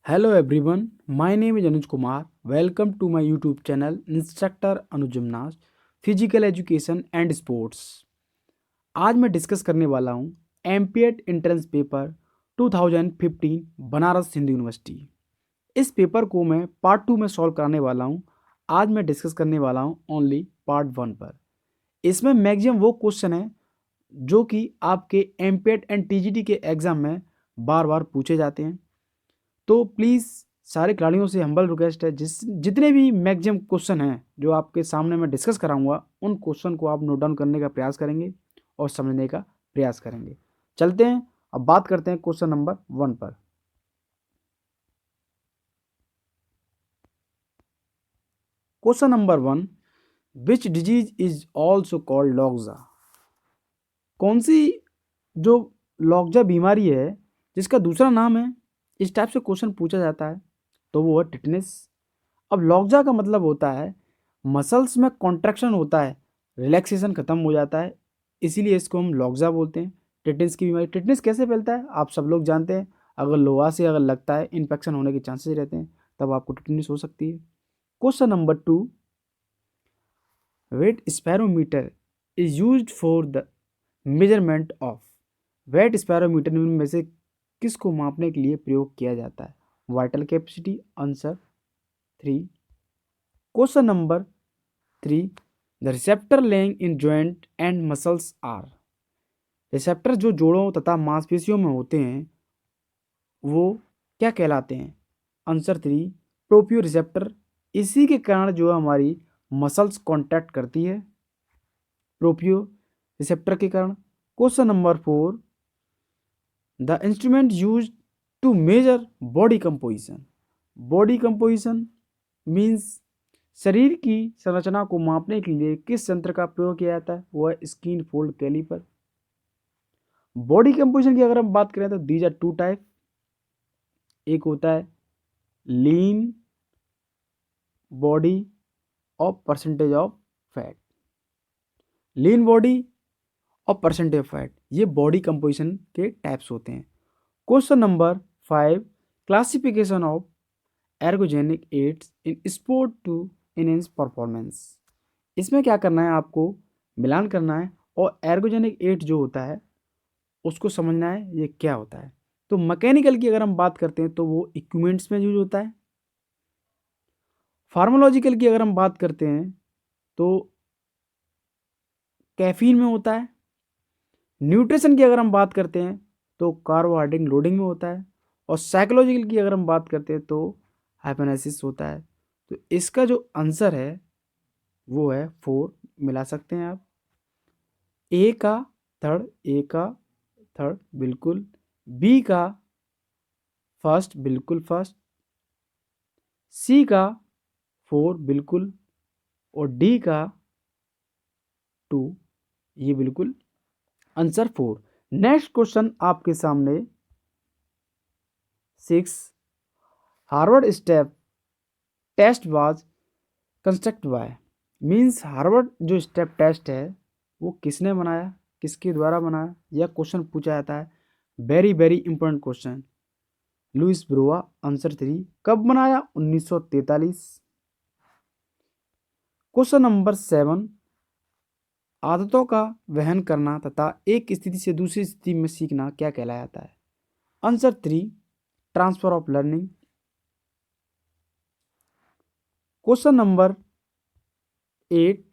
Hello everyone, my name is Anuj Kumar. Welcome to my YouTube channel Instructor Anuj Gymnast physical education and sports. आज मैं discuss करने वाला हूँ MPEd entrance paper 2015 Banaras Hindu University. इस paper को मैं part 2 में सॉल्व कराने वाला हूँ। आज मैं डिस्कस करने वाला हूँ ओनली पार्ट 1 पर। इसमें मैक्सिमम वो क्वेश्चन है जो कि आपके एमपीएट एंड टीजीटी के एग्ज़ाम में बार बार पूछे जाते हैं। तो प्लीज़ सारे खिलाड़ियों से हम्बल रिक्वेस्ट है, जितने भी मैक्सिमम क्वेश्चन हैं जो आपके सामने मैं डिस्कस कराऊंगा, उन क्वेश्चन को आप नोट डाउन करने का प्रयास करेंगे और समझने का प्रयास करेंगे। चलते हैं, अब बात करते हैं क्वेश्चन नंबर 1 पर। Question number 1, which disease is also called lockjaw? कौन सी जो लॉक्जा बीमारी है जिसका दूसरा नाम है, इस टाइप से क्वेश्चन पूछा जाता है तो वो है टिटनेस। अब लॉक्जा का मतलब होता है मसल्स में कॉन्ट्रैक्शन होता है, रिलैक्सेशन खत्म हो जाता है, इसीलिए इसको हम लॉक्जा बोलते हैं। टिटनेस की बीमारी, टिटनेस कैसे फैलता है आप सब लोग जानते हैं। अगर लोहा से अगर लगता है इन्फेक्शन होने के चांसेस रहते हैं, तब आपको टिटनेस हो सकती है। Question number 2, wet spirometer is used for the measurement of. Wet spirometer में से किसको मापने के लिए प्रयोग किया जाता है? Vital capacity. Answer 3। Question number 3, the receptor lying in joint and muscles are. Receptor जो जोड़ों तथा मांसपेशियों में होते हैं वो क्या कहलाते हैं? Answer 3, proprio receptor. इसी के कारण जो हमारी मसल्स कॉन्टैक्ट करती है, प्रोप्रियो रिसेप्टर के कारण। Question number 4, the instrument use to measure body composition. Body composition means शरीर की संरचना को मापने के लिए किस यंत्र का प्रयोग किया जाता है? वो है skin fold caliper. Body composition की अगर हम बात करें तो दीज आर टू टाइप। एक होता है लीन बॉडी और percentage of fat. Lean body और परसेंटेज ऑफ फैट, ये बॉडी कंपोजिशन के टाइप्स होते हैं। Question number 5, classification of ergogenic aids in sport to enhance performance. इसमें क्या करना है, आपको मिलान करना है और एर्गोजेनिक एड जो होता है उसको समझना है ये क्या होता है। तो मैकेनिकल की अगर हम बात करते हैं तो वो इक्विपमेंट्स में यूज होता है। फार्मालॉजिकल की अगर हम बात करते हैं तो कैफीन में होता है। न्यूट्रिशन की अगर हम बात करते हैं तो कार्बोहाइड्रेट लोडिंग में होता है। और साइकोलॉजिकल की अगर हम बात करते हैं तो हाइपोनेसिस होता है। तो इसका जो आंसर है वो है 4। मिला सकते हैं आप। ए का थर्ड, ए का थर्ड बिल्कुल, बी का फर्स्ट बिल्कुल फर्स्ट, सी का 4 बिल्कुल, और डी का 2, ये बिल्कुल आंसर 4। नेक्स्ट क्वेश्चन आपके सामने 6, Harvard step test was construct by. Means Harvard जो स्टेप टेस्ट है वो किसने बनाया, किसके द्वारा बनाया, यह क्वेश्चन पूछा जाता है। Very very important question. Louis ब्रोवा। आंसर 3। कब बनाया? 1943। क्वेश्चन नंबर 7, आदतों का वहन करना तथा एक स्थिति से दूसरी स्थिति में सीखना क्या कहलाया जाता है? Answer 3, transfer of learning. Question number 8,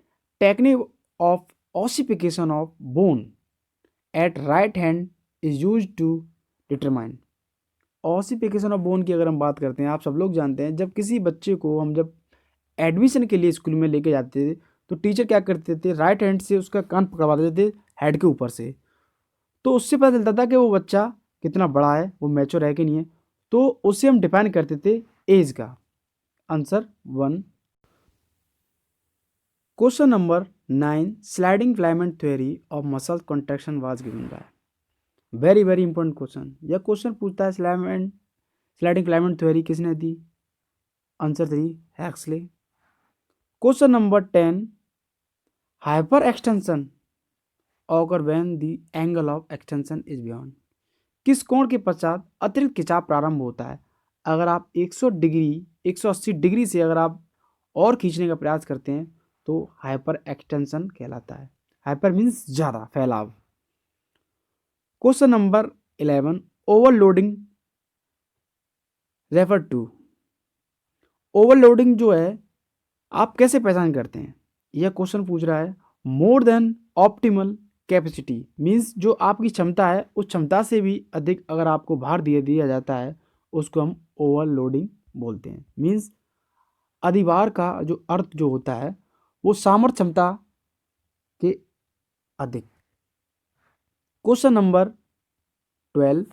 technique of ossification of bone at right hand is use to determine. Ossification of bone की अगर हम बात करते हैं, आप सब लोग जानते हैं जब किसी बच्चे को हम जब एडमिशन के लिए स्कूल में लेके जाते थे तो टीचर क्या करते थे, राइट हैंड से उसका कान पकड़वा देते थे हेड के ऊपर से। तो उससे पता चलता था कि वो बच्चा कितना बड़ा है, वो मैच्योर है कि नहीं है। तो उससे हम डिफाइन करते थे एज का। Answer 1। Question number 9, sliding filament theory of muscle contraction was given by. Very very important question. यह क्वेश्चन पूछता है स्लाइडिंग फ्लाइमेंट थ्योरी किसने दी? Answer 3, Huxley. Question number 10, hyper extension occur when the angle of extension is beyond. किस कोण के पश्चात अतिरिक्त खिंचाव प्रारंभ होता है? अगर आप 180 डिग्री से अगर आप और खींचने का प्रयास करते हैं तो हाइपर एक्सटेंशन कहलाता है। हाइपर मीन्स ज़्यादा फैलाव। Question number 11, overloading refer to. Overloading जो है आप कैसे पहचान करते हैं? यह क्वेश्चन पूछ रहा है more than optimal capacity means जो आपकी क्षमता है उस क्षमता से भी अधिक अगर आपको भार दिया दिया जाता है उसको हम ओवरलोडिंग बोलते हैं। मीन्स अधिभार का जो अर्थ जो होता है वो सामर्थ्य क्षमता के अधिक। क्वेश्चन नंबर 12,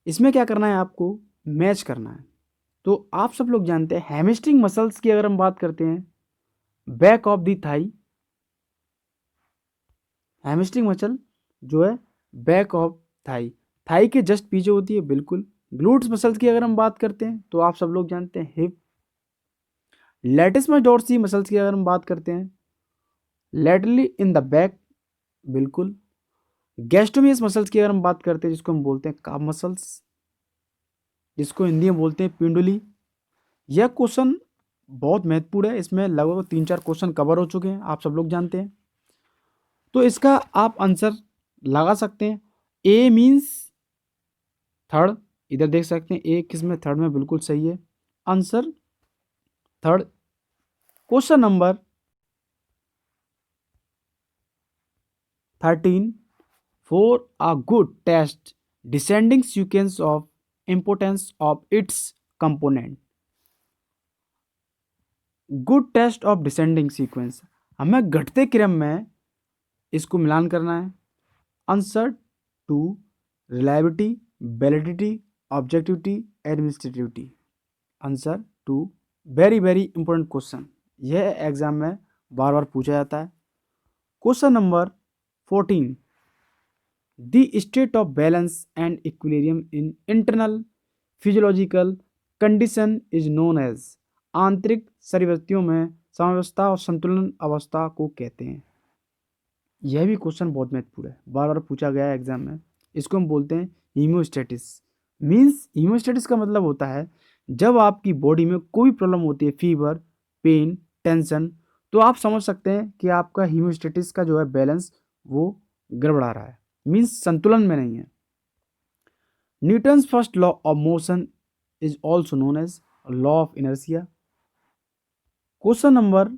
इसमें क्या करना है आपको? मैच करना है। तो आप सब लोग जानते हैं हैमस्ट्रिंग मसल्स की अगर हम बात करते हैं, back of the thigh, hamstring muscle जो है बैक ऑफ थाई, थाई के जस्ट पीछे होती है बिल्कुल। ग्लूट्स मसल्स की अगर हम बात करते हैं तो आप सब लोग जानते हैं हिप। लैटिसमस डोर्सी मसल्स की अगर हम बात करते हैं लैटरली इन द बैक, बिल्कुल। गैस्ट्रोमियस मसल्स की अगर हम बात करते हैं जिसको हम बोलते हैं काफ मसल्स, जिसको हिंदी में बोलते हैं पिंडली। यह क्वेश्चन बहुत महत्वपूर्ण है, इसमें लगभग 3-4 क्वेश्चन कवर हो चुके हैं, आप सब लोग जानते हैं। तो इसका आप आंसर लगा सकते हैं। ए मीन्स थर्ड, इधर देख सकते हैं ए किस में, थर्ड में, बिल्कुल सही है answer third. Question number 13, for a good test descending sequence of importance of its component. Good test of descending sequence, हमें घटते क्रम में इसको मिलान करना है। Answer 2, reliability, validity, objectivity, administrativity. Answer 2, very very important question, यह एग्जाम में बार बार पूछा जाता है। Question number 14, the state of balance and equilibrium in internal physiological condition is known as. आंतरिक शरीरवृत्तियों में साम्यावस्था और संतुलन अवस्था को कहते हैं। यह भी क्वेश्चन बहुत महत्वपूर्ण है, बार बार पूछा गया है एग्जाम में। इसको हम बोलते हैं हीमोस्टेटिस। मीन्स हीमोस्टेटिस का मतलब होता है जब आपकी बॉडी में कोई प्रॉब्लम होती है, फीवर, पेन, टेंशन, तो आप समझ सकते हैं कि आपका हीमोस्टेटिस का जो है बैलेंस वो गड़बड़ा रहा है, मीन्स संतुलन में नहीं है। Newton's first law of motion is also known as law of inertia. Question number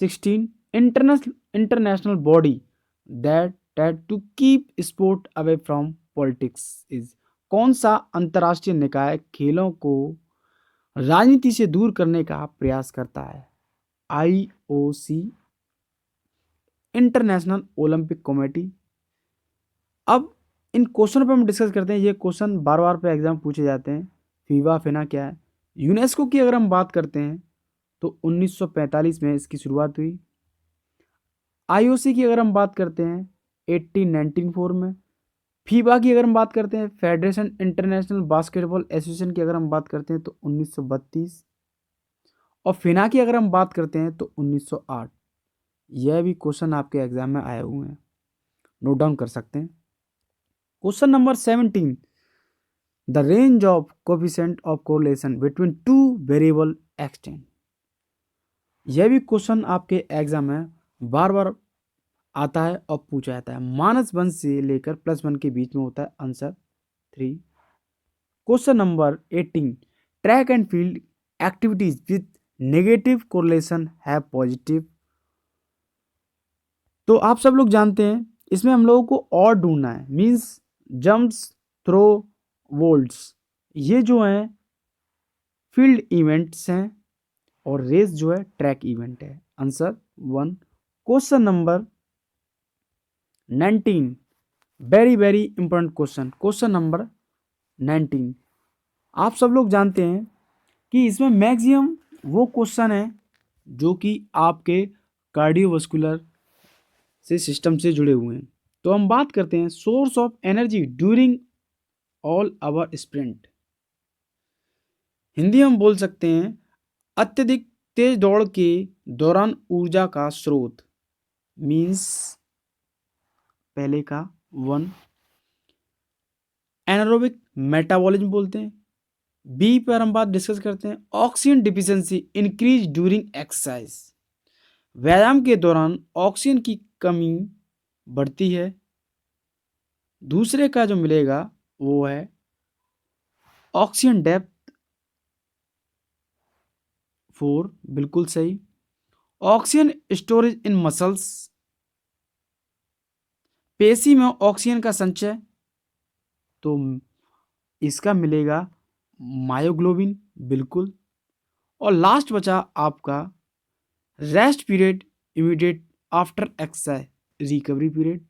16, international body that to keep sport away from politics is। कौन सा अंतर्राष्ट्रीय निकाय खेलों को राजनीति से दूर करने का प्रयास करता है? IOC, international Olympic committee. अब इन क्वेश्चनों पर हम डिस्कस करते हैं, ये क्वेश्चन बार बार पे एग्जाम पूछे जाते हैं। फीवा फिना क्या है? यूनेस्को की अगर हम बात करते हैं तो 1945 में इसकी शुरुआत हुई। आईओसी की अगर हम बात करते हैं 1894 में। फीबा की अगर हम बात करते हैं, फेडरेशन इंटरनेशनल बास्केटबॉल एसोसिएशन की अगर हम बात करते हैं तो 1932। और फिना की अगर हम बात करते हैं तो 1908। यह भी क्वेश्चन आपके एग्जाम में आए हुए हैं, नोट डाउन कर सकते हैं। Question number 17, the range of coefficient of correlation between two variable extend. यह भी क्वेश्चन आपके एग्जाम में बार बार आता है और पूछा जाता है। -1 से लेकर +1 के बीच में होता है। Answer 3। Question number 18, track and field activities with negative correlation है पॉजिटिव। तो आप सब लोग जानते हैं इसमें हम लोगों को और ढूंढना है, मींस जंप्स, थ्रो, वोल्ट्स, ये जो हैं फील्ड इवेंट्स हैं और रेस जो है ट्रैक इवेंट है। Answer 1। Question number 19, very very important question, question number 19। आप सब लोग जानते हैं कि इसमें मैक्सिमम वो क्वेश्चन है जो कि आपके कार्डियोवास्कुलर से सिस्टम से जुड़े हुए हैं। तो हम बात करते हैं source of energy during all our sprint. Hindi हम बोल सकते हैं अत्यधिक तेज दौड़ के दौरान ऊर्जा का स्रोत। मीन्स पहले का 1, एनारोबिक मेटाबॉलिज्म बोलते हैं। बी पर हम बात डिस्कस करते हैं, oxygen deficiency increase during exercise, व्यायाम के दौरान ऑक्सीजन की कमी बढ़ती है। दूसरे का जो मिलेगा वो है ऑक्सीजन डेप्थ 4, बिल्कुल सही। ऑक्सीजन स्टोरेज इन मसल्स, पेशी में ऑक्सीजन का संचय, तो इसका मिलेगा मायोग्लोबिन, बिल्कुल। और लास्ट बचा आपका rest period immediate after exercise, recovery period.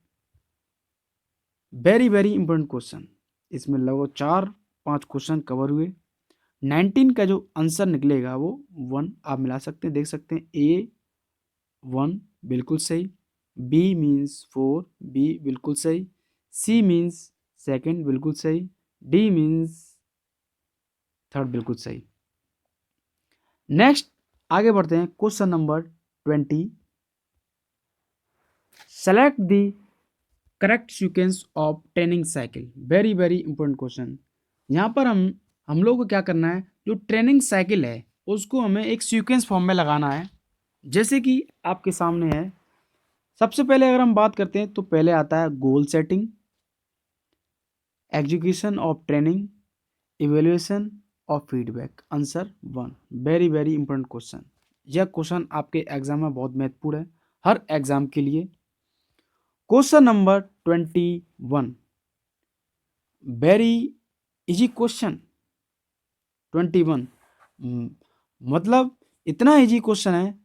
Very very important question, इसमें लगभग 4-5 क्वेश्चन कवर हुए। 19 का जो आंसर निकलेगा वो 1 आप मिला सकते हैं, देख सकते हैं। ए 1 बिल्कुल सही, बी मीन्स 4, बी बिल्कुल सही, सी मीन्स सेकंड बिल्कुल सही, डी मीन्स थर्ड बिल्कुल सही। नेक्स्ट आगे बढ़ते हैं, question number 20। Select the correct sequence of training cycle, very very important question. यहाँ पर हम लोग को क्या करना है, जो ट्रेनिंग साइकिल है उसको हमें एक सीक्वेंस फॉर्म में लगाना है, जैसे कि आपके सामने है। सबसे पहले अगर हम बात करते हैं तो पहले आता है goal setting, execution of training, evaluation of feedback. Answer 1, very very important question. यह क्वेश्चन आपके एग्जाम में बहुत महत्वपूर्ण है, हर एग्जाम के लिए। Question number 21, very easy question. 21 मतलब इतना इजी क्वेश्चन है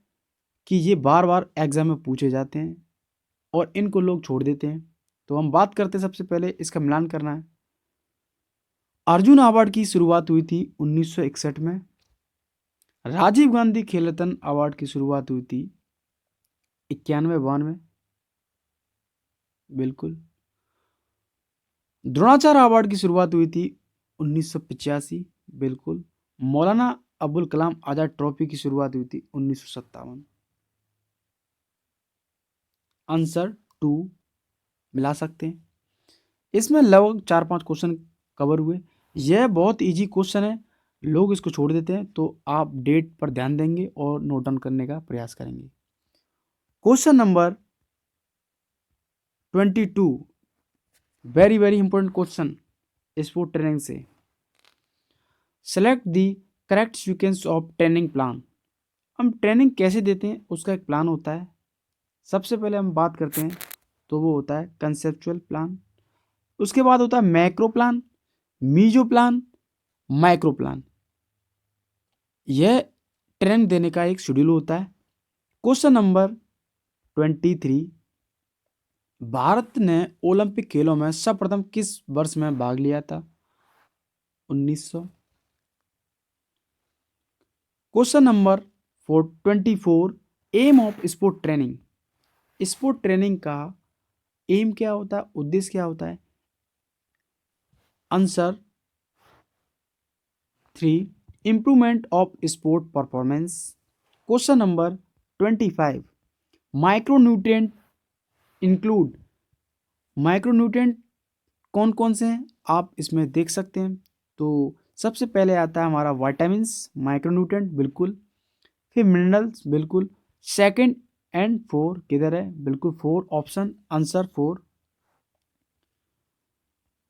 कि ये बार बार एग्जाम में पूछे जाते हैं और इनको लोग छोड़ देते हैं। तो हम बात करते हैं, सबसे पहले इसका मिलान करना है। अर्जुन अवार्ड की शुरुआत हुई थी 1961 में। राजीव गांधी खेल रत्न अवार्ड की शुरुआत हुई थी 91-92, बिल्कुल। द्रोणाचार्य अवार्ड की शुरुआत हुई थी 1985, बिल्कुल। मौलाना अबुल कलाम आजाद ट्रॉफी की शुरुआत हुई थी 1957। आंसर 2 मिला सकते हैं। इसमें लगभग 4-5 क्वेश्चन कवर हुए। यह बहुत इजी क्वेश्चन है, लोग इसको छोड़ देते हैं, तो आप डेट पर ध्यान देंगे और नोट डाउन करने का प्रयास करेंगे। Question number 22, very very important question sport training से। Select the correct sequence of training plan. हम ट्रेनिंग कैसे देते हैं उसका एक प्लान होता है। सबसे पहले हम बात करते हैं तो वो होता है कंसेप्चुअल प्लान, उसके बाद होता है macro plan, meso plan, micro plan. यह ट्रेनिंग देने का एक शेड्यूल होता है। क्वेश्चन नंबर 23, भारत ने ओलंपिक खेलों में सर्वप्रथम किस वर्ष में भाग लिया था? 1900। Question number 24, aim of sport training. Sport training का एम क्या होता है, उद्देश्य क्या होता है? Answer 3, improvement of sport performance. Question number 25, micronutrient include. Micronutrient कौन कौन से हैं आप इसमें देख सकते हैं। तो सबसे पहले आता है हमारा विटामिन्स, माइक्रोन्यूट्रिएंट, बिल्कुल। फिर मिनरल्स, बिल्कुल। सेकंड एंड 4 किधर है? बिल्कुल 4 option, answer 4।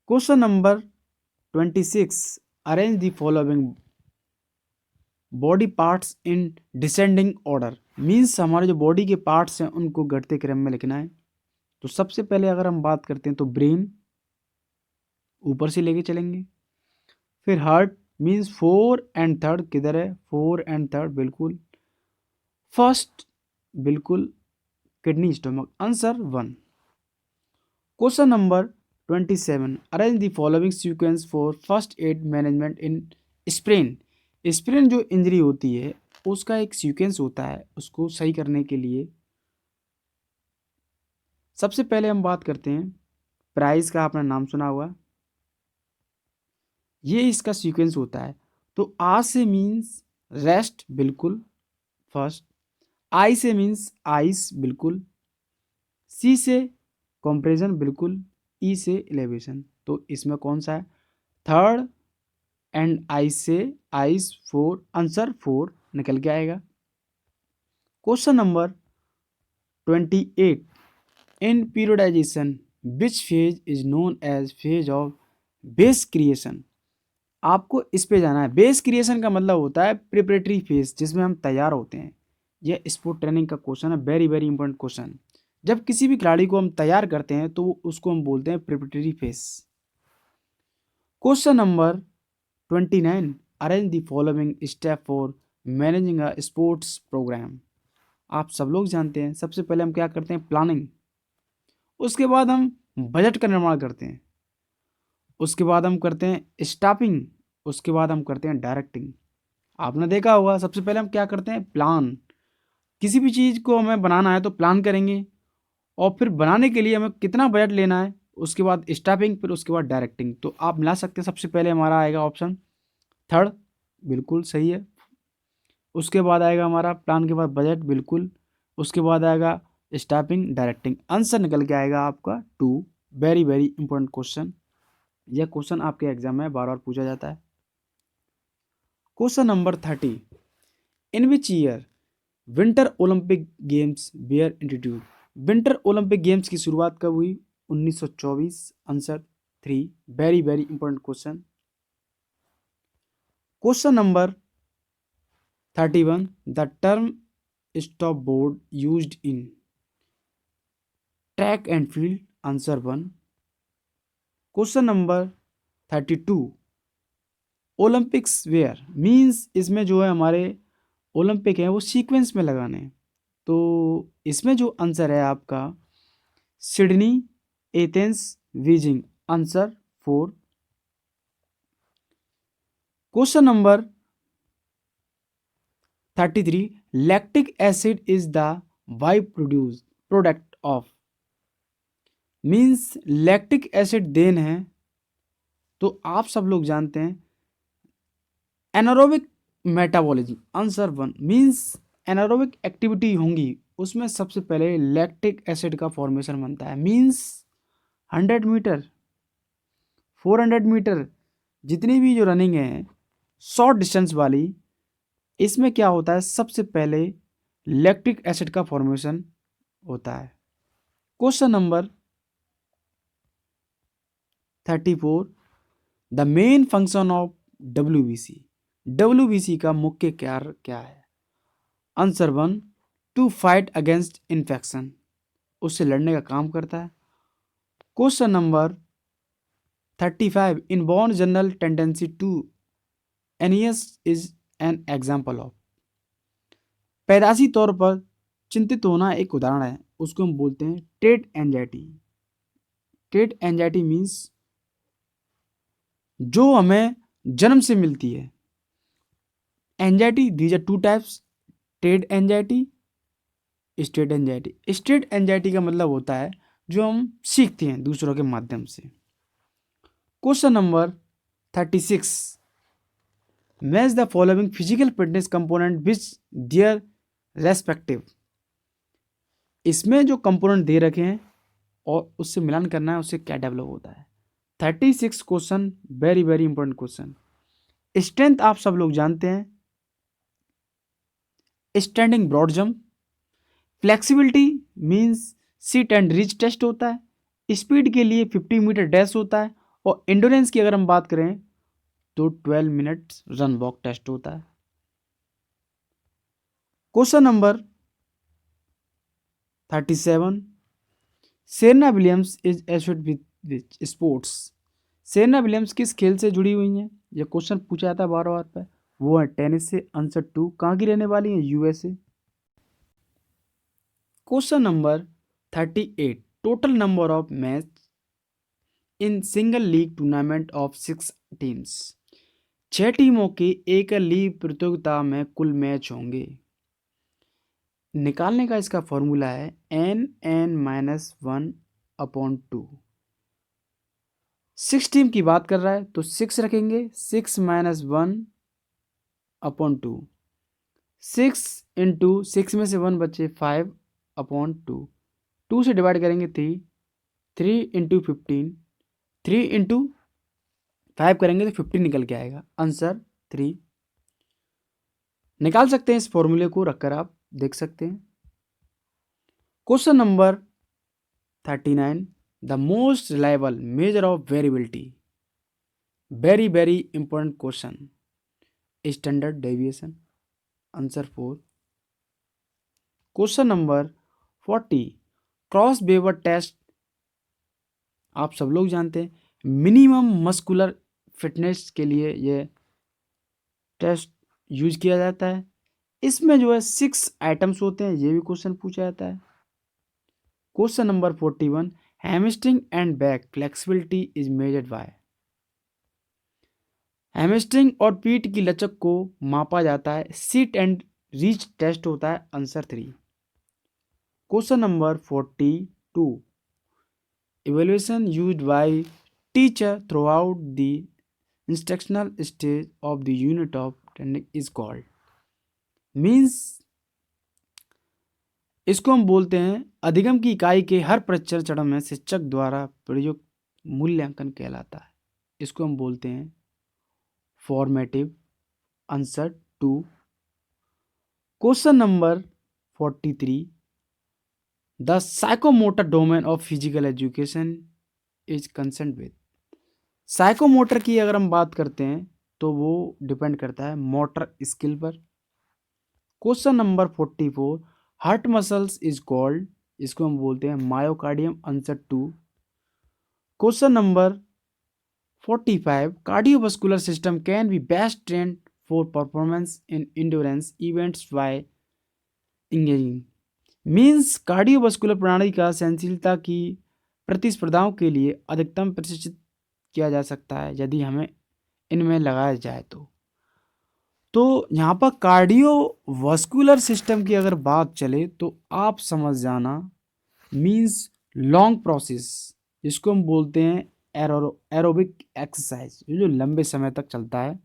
Question number 26, arrange the following body parts in descending order. Means हमारे जो बॉडी के पार्ट्स हैं उनको घटते क्रम में लिखना है। तो सबसे पहले अगर हम बात करते हैं तो ब्रेन, ऊपर से लेके चलेंगे। फिर हार्ट मीन्स 4 एंड 3 किधर है? 4 एंड 3, बिल्कुल। फर्स्ट, बिल्कुल। Kidney stomach, answer 1। Question number 27, arrange the following sequence for first aid management in sprain. Sprain जो इंजरी होती है उसका एक सीक्वेंस होता है, उसको सही करने के लिए। सबसे पहले हम बात करते हैं प्राइस का, आपने नाम सुना होगा, ये इसका सीक्वेंस होता है। तो आ से मीन्स रेस्ट, बिल्कुल फर्स्ट। आई से मीन्स आइस, बिल्कुल। सी से कंप्रेशन, बिल्कुल। ई से एलिवेशन। तो इसमें कौन सा है? थर्ड एंड आई से आइस 4, आंसर 4 निकल के आएगा। Question number 28, in periodization which phase is known as phase of base creation. आपको इस पे जाना है। बेस क्रिएशन का मतलब होता है प्रिपरेटरी फेज, जिसमें हम तैयार होते हैं। यह स्पोर्ट ट्रेनिंग का क्वेश्चन है, वेरी वेरी इंपॉर्टेंट क्वेश्चन। जब किसी भी खिलाड़ी को हम तैयार करते हैं तो उसको हम बोलते हैं preparatory phase. Question number 29, arrange the following step for managing a sports program. आप सब लोग जानते हैं सबसे पहले हम क्या करते हैं? प्लानिंग। उसके बाद हम बजट का निर्माण करते हैं। उसके बाद हम करते हैं स्टाफिंग। उसके बाद हम करते हैं डायरेक्टिंग। आपने देखा होगा सबसे पहले हम क्या करते हैं? प्लान। किसी भी चीज़ को हमें बनाना है तो प्लान करेंगे, और फिर बनाने के लिए हमें कितना बजट लेना है, उसके बाद स्टाफिंग, फिर उसके बाद डायरेक्टिंग। तो आप मिला सकते हैं। सबसे पहले हमारा आएगा ऑप्शन थर्ड, बिल्कुल सही है। उसके बाद आएगा हमारा प्लान के बाद बजट, बिल्कुल। उसके बाद आएगा स्टाफिंग, डायरेक्टिंग। आंसर निकल के आएगा आपका 2। Very very important question. यह क्वेश्चन आपके एग्जाम में बार बार पूछा जाता है। Question number 30, in which year winter Olympic games were introduce. Winter Olympic games की शुरुआत कब हुई? 1924, answer 3। Very very important question. Question number 31, the term stop board used in track and field, answer 1। Question number 32, Olympics were means, इसमें जो है हमारे Olympic हैं वो सीक्वेंस में लगाने हैं। तो इसमें जो आंसर है आपका Sydney, Athens, Beijing, answer 4। Question number 33, lactic acid is the by produce product of. Means lactic acid then है, तो आप सब लोग जानते हैं anaerobic metabolism, answer 1। Means anaerobic activity होंगी उसमें सबसे पहले लैक्टिक एसिड का फॉर्मेशन बनता है। मीन्स 100 मीटर, 400 मीटर, जितनी भी जो रनिंग है शॉर्ट डिस्टेंस वाली, इसमें क्या होता है? सबसे पहले लैक्टिक एसिड का फॉर्मेशन होता है। Question number 34, the main function of WBC. WBC का मुख्य कार्य क्या है? Answer 1, to fight against infection, उससे लड़ने का काम करता है। Question number 35, inborn general tendency to anxious is an example of. पैदाशी तौर पर चिंतित होना एक उदाहरण है, उसको हम बोलते हैं टेड एंजाइटी। टेड एंजाइटी मीन्स जो हमें जन्म से मिलती है। Anxiety, these are two types, टेड anxiety, state anxiety. State anxiety का मतलब होता है जो हम सीखते हैं दूसरों के माध्यम से। Question number 36, match the following physical fitness component which their respective. इसमें जो कंपोनेंट दे रखे हैं और उससे मिलान करना है, उससे क्या डेवलप होता है। 36 question, very very important question. Strength आप सब लोग जानते हैं, standing broad jump. Flexibility means sit and reach test होता है। स्पीड के लिए 50 मीटर डैश होता है। और एंडोरेंस की अगर हम बात करें तो 12 मिनट्स रन वॉक टेस्ट होता है। Question number 37, Serena Williams is associated with sports. Serena Williams किस खेल से जुड़ी हुई हैं? यह क्वेश्चन पूछा जाता है बार बार पे। वो है टेनिस से, आंसर 2। कहाँ की रहने वाली है? USA. Question number 38, total number of match in single league tournament of 6 teams. 6 टीमों के एक लीग प्रतियोगिता में कुल मैच होंगे। निकालने का इसका फॉर्मूला है n(n-1/2)। 6 टीम की बात कर रहा है तो 6 रखेंगे, 6-1/2। 6 इंटू 6 में से 1 बचे 5/2। 2 से डिवाइड करेंगे 3, 3 इंटू 15, 3 × 5 करेंगे तो 50 निकल के आएगा। आंसर 3 निकाल सकते हैं। इस फॉर्मूले को रखकर आप देख सकते हैं। Question number 39, the most reliable measure of variability. Very very important question. Standard deviation. Answer 4। Question number 40, Kraus Weber test. आप सब लोग जानते हैं मिनिमम मस्कुलर फिटनेस के लिए ये टेस्ट यूज किया जाता है। इसमें जो है 6 आइटम्स होते हैं, ये भी क्वेश्चन पूछा जाता है। Question number 41, hamstring and back flexibility is measured by. Hamstring और पीठ की लचक को मापा जाता है, सिट एंड रीच टेस्ट होता है। Answer 3। Question number 42, evaluation used by teacher throughout the instructional stage of the unit of training is called। Means इसको हम बोलते हैं अधिगम की इकाई के हर परीक्षण चरण में शिक्षक द्वारा प्रयुक्त मूल्यांकन कहलाता है। इसको हम बोलते हैं formative. Answer 2। Question number 43, the psychomotor domain of physical education is concern with. Psychomotor की अगर हम बात करते हैं तो वो डिपेंड करता है मोटर स्किल पर। Question number 44, heart muscles is called. इसको हम बोलते हैं myocardium. Answer 2। Question number 45, cardiovascular system can be best trained for performance in endurance events by engaging. Means cardiovascular प्रणाली का सहनशीलता की प्रतिस्पर्धाओं के लिए अधिकतम प्रशिक्षित किया जा सकता है यदि हमें इनमें लगाया जाए तो यहाँ पर कार्डियोवास्कुलर सिस्टम की अगर बात चले तो आप समझ जाना मींस लॉन्ग प्रोसेस, जिसको हम बोलते हैं एरोबिक एक्सरसाइज, जो लंबे समय तक चलता है।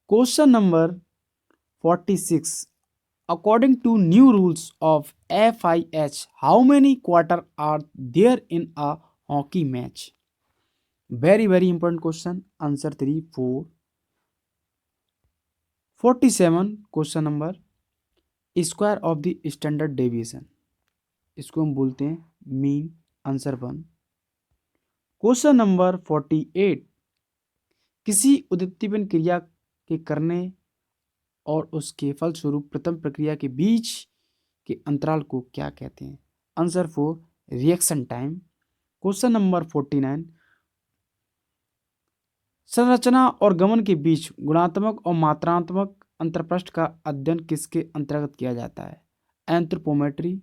Question number 46, according to new rules of FIH how many quarter are there in a hockey match. Very very important question. Answer 3, 4। 47, question number, square of the standard deviation. इसको हम बोलते हैं मीन। आंसर 1। क्वेश्चन नंबर 48, किसी उद्दीपन क्रिया के करने और उसके फलस्वरूप प्रथम प्रक्रिया के बीच के अंतराल को क्या कहते हैं। Answer 4, reaction time. Question number 49, संरचना और गमन के बीच गुणात्मक और मात्रात्मक अंतरपृष्ठ का अध्ययन किसके अंतर्गत किया जाता है। Anthropometry.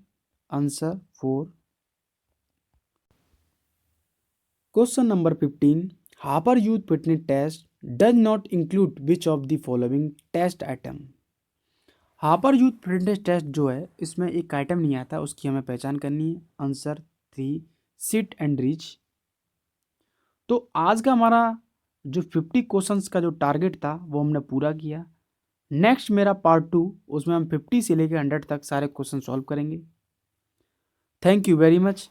Answer 4। Question number 15, AAHPER youth fitness test does not include which of the following test item. AAHPER youth fitness test जो है इसमें एक आइटम नहीं आता, उसकी हमें पहचान करनी है। Answer 3, sit and reach. तो आज का हमारा जो 50 क्वेश्चंस का जो टारगेट था वो हमने पूरा किया। नेक्स्ट मेरा पार्ट 2, उसमें हम 50 से लेकर 100 तक सारे क्वेश्चन सॉल्व करेंगे। Thank you very much.